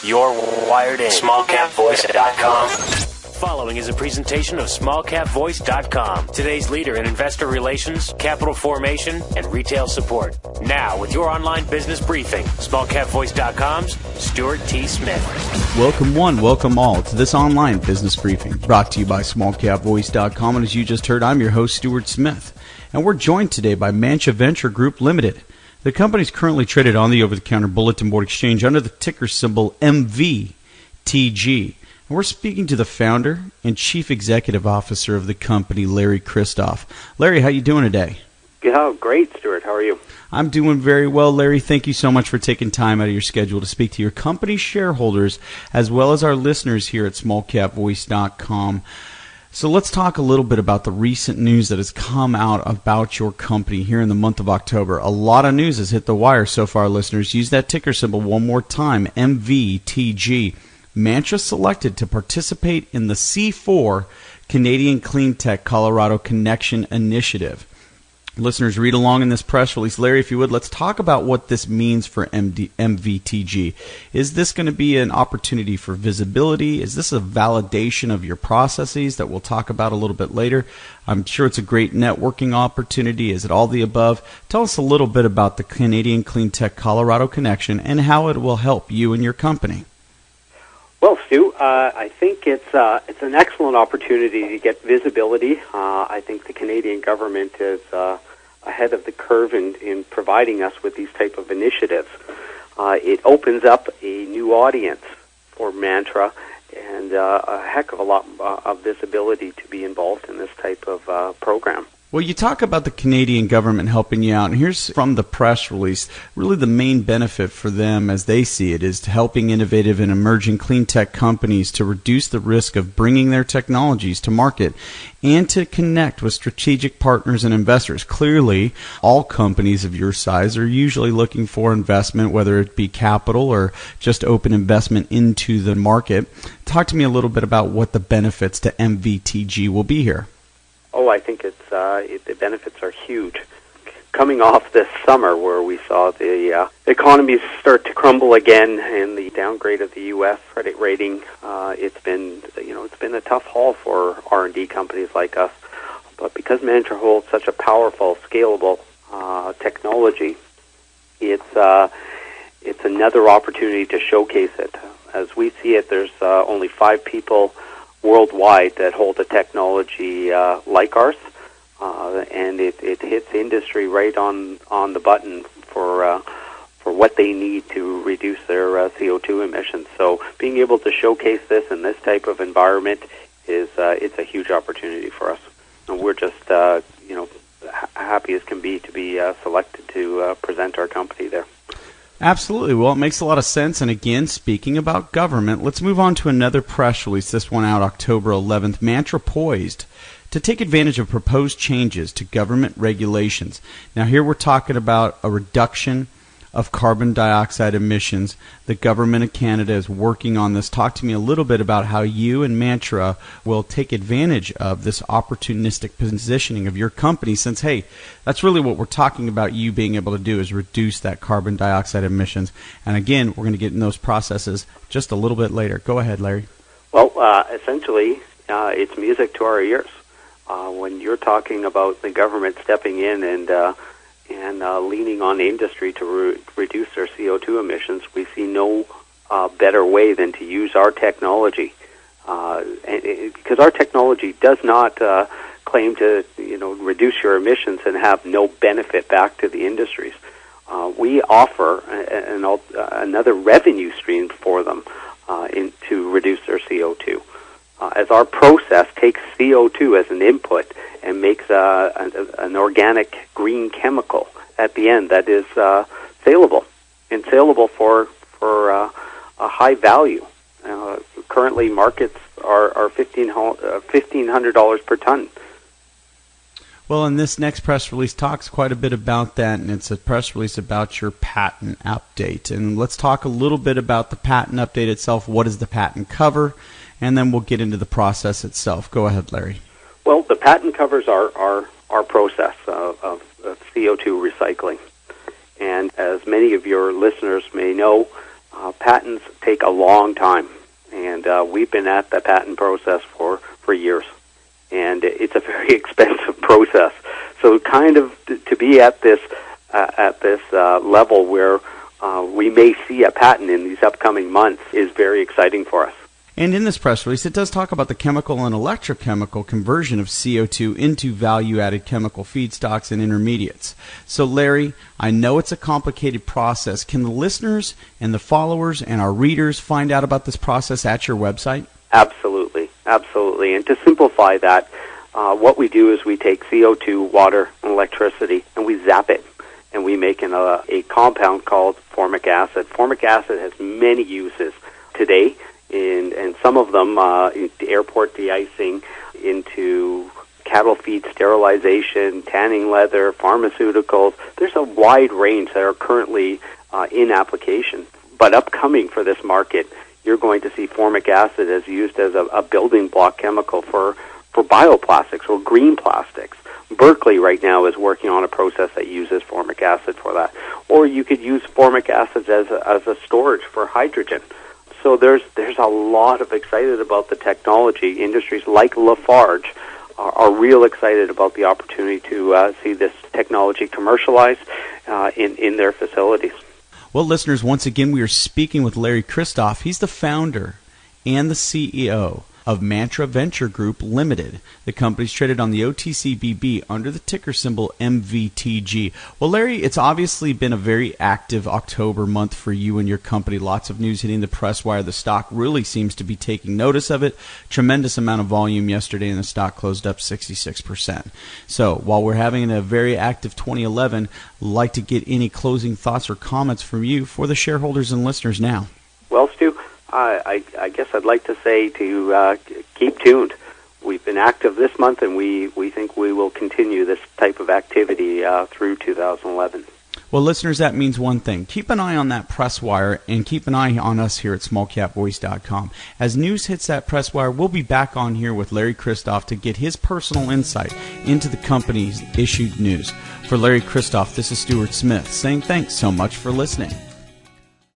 You're wired in. SmallCapVoice.com. Following is a presentation of SmallCapVoice.com, today's leader in investor relations, capital formation, and retail support. Now, with your online business briefing, SmallCapVoice.com's Stuart T. Smith. Welcome one, welcome all to this online business briefing brought to you by SmallCapVoice.com. And as you just heard, I'm your host, Stuart Smith. And we're joined today by Mancha Venture Group Limited. The company is currently traded on the over-the-counter bulletin board exchange under the ticker symbol MVTG. And we're speaking to the founder and chief executive officer of the company, Larry Kristof. Larry, how you doing today? Yeah, great, Stuart. How are you? I'm doing very well, Larry. Thank you so much for taking time out of your schedule to speak to your company shareholders as well as our listeners here at SmallCapVoice.com. So let's talk a little bit about the recent news that has come out about your company here in the month of October. A lot of news has hit the wire so far, listeners. Use that ticker symbol one more time, MVTG. Mancha selected to participate in the C4 Canadian Clean Tech Colorado Connection Initiative. Listeners, read along in this press release. Larry, if you would, let's talk about what this means for MVTG. Is this going to be an opportunity for visibility? Is this a validation of your processes that we'll talk about a little bit later? I'm sure it's a great networking opportunity. Is it all the above? Tell us a little bit about the Canadian Clean Tech Colorado Connection and how it will help you and your company. Well, Stu, I think it's an excellent opportunity to get visibility. I think the Canadian government is ahead of the curve in providing us with these type of initiatives. It opens up a new audience for Mantra and a heck of a lot of visibility to be involved in this type of program. Well, you talk about the Canadian government helping you out, and here's from the press release, really the main benefit for them as they see it is to helping innovative and emerging clean tech companies to reduce the risk of bringing their technologies to market and to connect with strategic partners and investors. Clearly, all companies of your size are usually looking for investment, whether it be capital or just open investment into the market. Talk to me a little bit about what the benefits to MVTG will be here. Oh, I think the benefits are huge. Coming off this summer where we saw the economies start to crumble again and the downgrade of the U.S. credit rating, it's been a tough haul for R&D companies like us. But because Mantra holds such a powerful, scalable technology, it's another opportunity to showcase it. As we see it, there's only 5 people worldwide that hold a technology like ours, and it hits industry right on the button for what they need to reduce their CO2 emissions. So being able to showcase this in this type of environment is it's a huge opportunity for us, and we're just happy as can be to be selected to present our company there. Absolutely. Well, it makes a lot of sense. And again, speaking about government, let's move on to another press release. This one out October 11th. Mantra poised to take advantage of proposed changes to government regulations. Now, here we're talking about a reduction of carbon dioxide emissions. The government of Canada is working on this. Talk to me a little bit about how you and Mantra will take advantage of this opportunistic positioning of your company, since, hey, that's really what we're talking about, you being able to do is reduce that carbon dioxide emissions. And again, we're going to get in those processes just a little bit later. Go ahead, Larry. Well, essentially, it's music to our ears. When you're talking about the government stepping in and leaning on the industry to reduce their CO2 emissions, we see no better way than to use our technology, because our technology does not claim to reduce your emissions and have no benefit back to the industries. We offer another revenue stream for them to reduce their CO2. As our process takes CO2 as an input and makes an organic green chemical at the end that is saleable, and saleable for a high value. Currently, markets are $1,500 per ton. Well, and this next press release talks quite a bit about that, and it's a press release about your patent update. And let's talk a little bit about the patent update itself. What does the patent cover? And then we'll get into the process itself. Go ahead, Larry. Well, the patent covers our process of CO2 recycling. And as many of your listeners may know, Patents take a long time, and we've been at the patent process for years, and it's a very expensive process. So kind of to be at this level where we may see a patent in these upcoming months is very exciting for us. And in this press release, it does talk about the chemical and electrochemical conversion of CO2 into value-added chemical feedstocks and intermediates. So, Larry, I know it's a complicated process. Can the listeners and the followers and our readers find out about this process at your website? Absolutely, absolutely. And to simplify that, what we do is we take CO2, water, and electricity, and we zap it, and we make a compound called formic acid. Formic acid has many uses today. And some of them, into airport de-icing, into cattle feed sterilization, tanning leather, pharmaceuticals. There's a wide range that are currently in application. But upcoming for this market, you're going to see formic acid as used as a building block chemical for bioplastics or green plastics. Berkeley right now is working on a process that uses formic acid for that. Or you could use formic acid as a storage for hydrogen. So there's a lot of excited about the technology. Industries like Lafarge are real excited about the opportunity to see this technology commercialized in their facilities. Well, listeners, once again, we are speaking with Larry Kristof. He's the founder and the CEO of Mantra Venture Group Limited. The company's traded on the OTCBB under the ticker symbol MVTG. Well, Larry, it's obviously been a very active October month for you and your company. Lots of news hitting the press wire. The stock really seems to be taking notice of it. Tremendous amount of volume yesterday, and the stock closed up 66%. So while we're having a very active 2011, I'd like to get any closing thoughts or comments from you for the shareholders and listeners now. Well, Stu, I guess I'd like to say to keep tuned. We've been active this month, and we think we will continue this type of activity through 2011. Well, listeners, that means one thing. Keep an eye on that press wire, and keep an eye on us here at SmallCapVoice.com. As news hits that press wire, we'll be back on here with Larry Kristof to get his personal insight into the company's issued news. For Larry Kristof, this is Stuart Smith saying thanks so much for listening.